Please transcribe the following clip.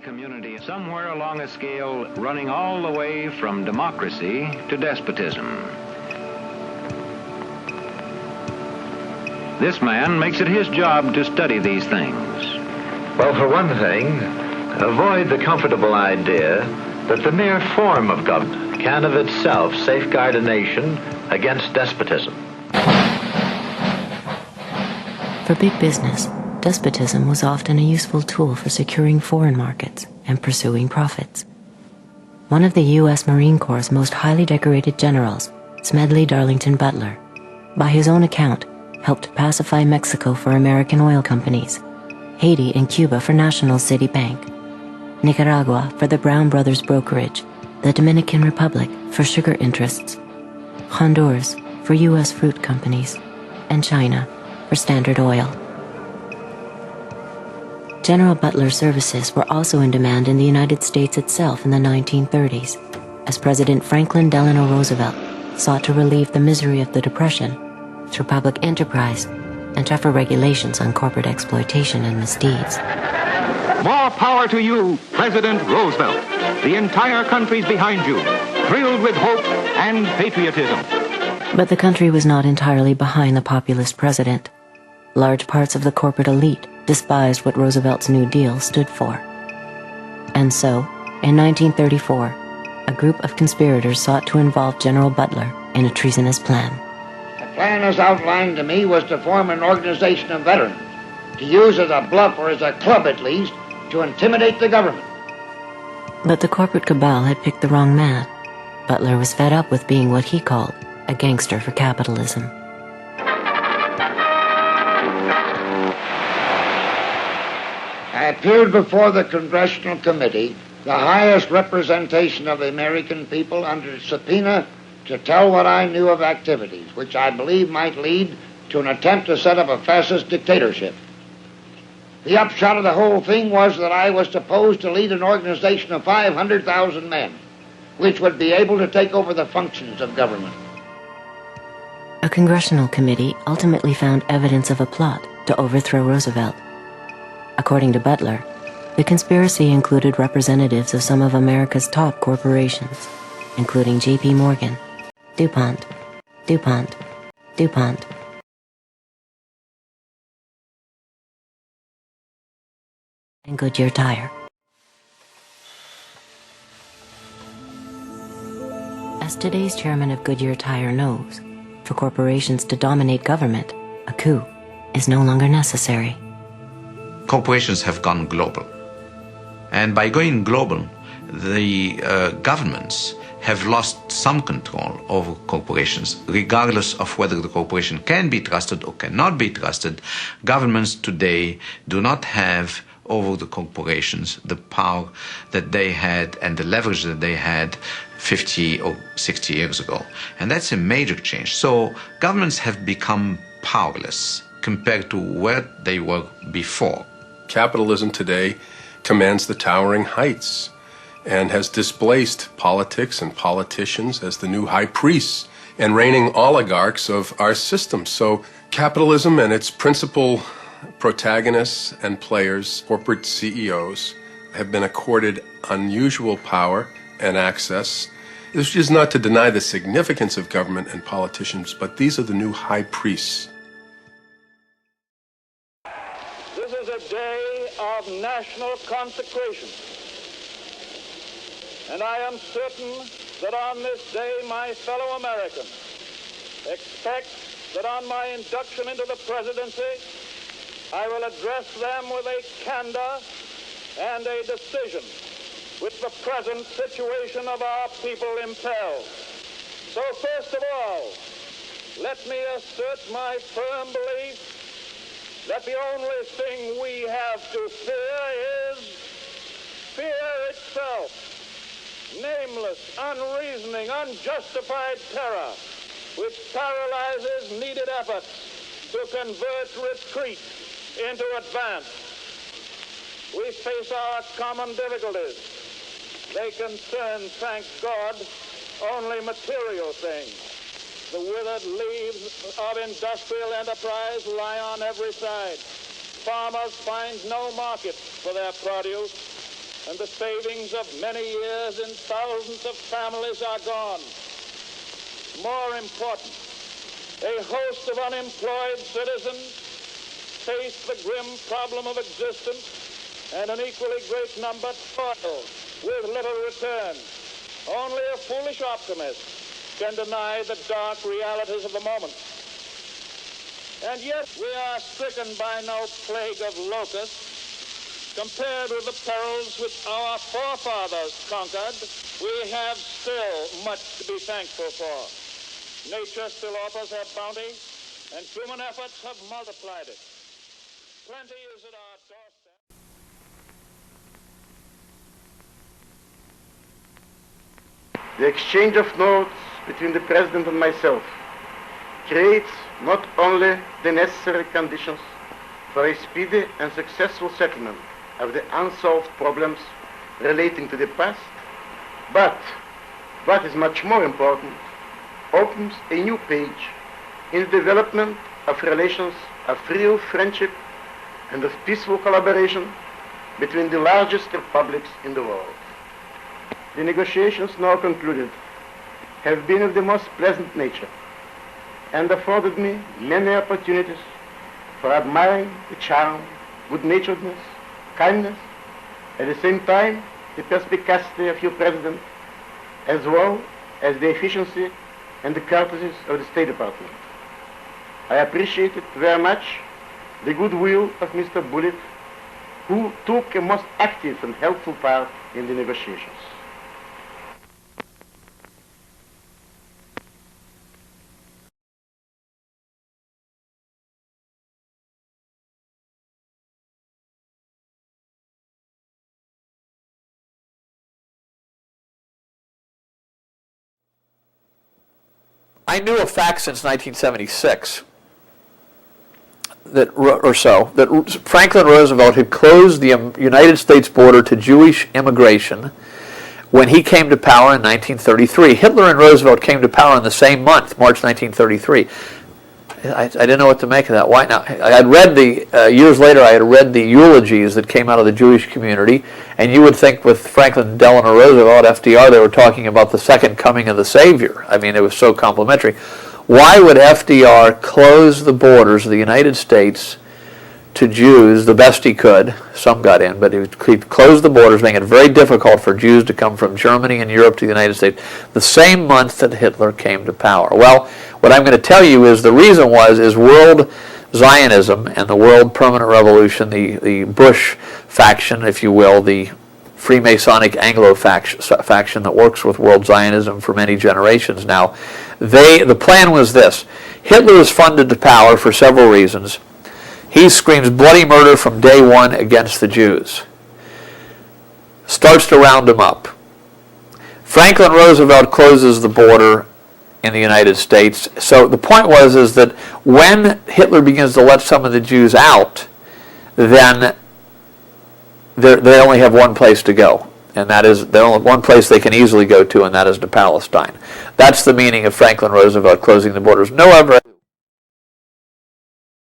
community somewhere along a scale running all the way from democracy to despotism. This man makes it his job to study these things. Well, for one thing, avoid the comfortable idea that the mere form of government can of itself safeguard a nation against despotism. For big business, despotism was often a useful tool for securing foreign markets and pursuing profits. One of the U.S. Marine Corps' most highly decorated generals, Smedley Darlington Butler, by his own account, helped pacify Mexico for American oil companies, Haiti and Cuba for National City Bank, Nicaragua for the Brown Brothers Brokerage, the Dominican Republic for sugar interests, Honduras for U.S. fruit companies, and China for Standard Oil. General Butler's services were also in demand in the United States itself in the 1930s, as President Franklin Delano Roosevelt sought to relieve the misery of the Depression through public enterprise and tougher regulations on corporate exploitation and misdeeds. More power to you, President Roosevelt. The entire country's behind you, thrilled with hope and patriotism. But the country was not entirely behind the populist president. Large parts of the corporate elite despised what Roosevelt's New Deal stood for. And so, in 1934, a group of conspirators sought to involve General Butler in a treasonous plan. The plan as outlined to me was to form an organization of veterans, to use as a bluff or as a club at least, to intimidate the government. But the corporate cabal had picked the wrong man. Butler was fed up with being what he called a gangster for capitalism. I appeared before the Congressional Committee, the highest representation of the American people, under subpoena to tell what I knew of activities which I believe might lead to an attempt to set up a fascist dictatorship. The upshot of the whole thing was that I was supposed to lead an organization of 500,000 men, which would be able to take over the functions of government. A congressional committee ultimately found evidence of a plot to overthrow Roosevelt. According to Butler, the conspiracy included representatives of some of America's top corporations, including J.P. Morgan, DuPont, and Goodyear Tire. As today's chairman of Goodyear Tire knows, for corporations to dominate government, a coup is no longer necessary. Corporations have gone global. And by going global, the governments have lost some control over corporations. Regardless of whether the corporation can be trusted or cannot be trusted, governments today do not have over the corporations the power that they had and the leverage that they had 50 or 60 years ago. And that's a major change. So governments have become powerless compared to where they were before. Capitalism today commands the towering heights and has displaced politics and politicians as the new high priests and reigning oligarchs of our system. So capitalism and its principal protagonists and players, corporate CEOs, have been accorded unusual power and access. This is not to deny the significance of government and politicians, but these are the new high priests. This is a day of national consecration, and I am certain that on this day my fellow Americans expect that on my induction into the presidency I will address them with a candor and a decision which the present situation of our people impels. So first of all, let me assert my firm belief that the only thing we have to fear is fear itself. Nameless, unreasoning, unjustified terror which paralyzes needed efforts to convert retreat into advance. We face our common difficulties. They concern, thank God, only material things. The withered leaves of industrial enterprise lie on every side. Farmers find no market for their produce. and the savings of many years in thousands of families are gone. More important, a host of unemployed citizens face the grim problem of existence, and an equally great number toil with little return. Only a foolish optimist can deny the dark realities of the moment. And yet we are stricken by no plague of locusts. Compared with the perils which our forefathers conquered, we have still much to be thankful for. Nature still offers her bounty, and human efforts have multiplied it. Plenty is at our doorstep. The exchange of notes between the President and myself creates not only the necessary conditions for a speedy and successful settlement of the unsolved problems relating to the past, but, what is much more important, opens a new page in the development of relations of real friendship and of peaceful collaboration between the largest republics in the world. The negotiations now concluded have been of the most pleasant nature and afforded me many opportunities for admiring the charm, good-naturedness, kindness, at the same time the perspicacity of your President, as well as the efficiency and the courtesies of the State Department. I appreciated very much the goodwill of Mr. Bullitt, who took a most active and helpful part in the negotiations. I knew a fact since 1976 that Franklin Roosevelt had closed the United States border to Jewish immigration when he came to power in 1933. Hitler and Roosevelt came to power in the same month, March 1933. I didn't know what to make of that. Why not? I had read years later, I had read the eulogies that came out of the Jewish community, and you would think with Franklin Delano Roosevelt, FDR, they were talking about the second coming of the Savior. I mean, it was so complimentary. Why would FDR close the borders of the United States to Jews the best he could? Some got in, but he closed the borders, making it very difficult for Jews to come from Germany and Europe to the United States the same month that Hitler came to power. Well, what I'm going to tell you is the reason is world Zionism and the World Permanent Revolution, the Bush faction, if you will, the Freemasonic Anglo faction that works with world Zionism for many generations now. The plan was this. Hitler is funded to power for several reasons. He screams bloody murder from day one against the Jews. Starts to round them up. Franklin Roosevelt closes the border in the United States. So the point is that when Hitler begins to let some of the Jews out, then they only have one place to go. And that is, there's only one place they can easily go to, and that is to Palestine. That's the meaning of Franklin Roosevelt closing the borders. No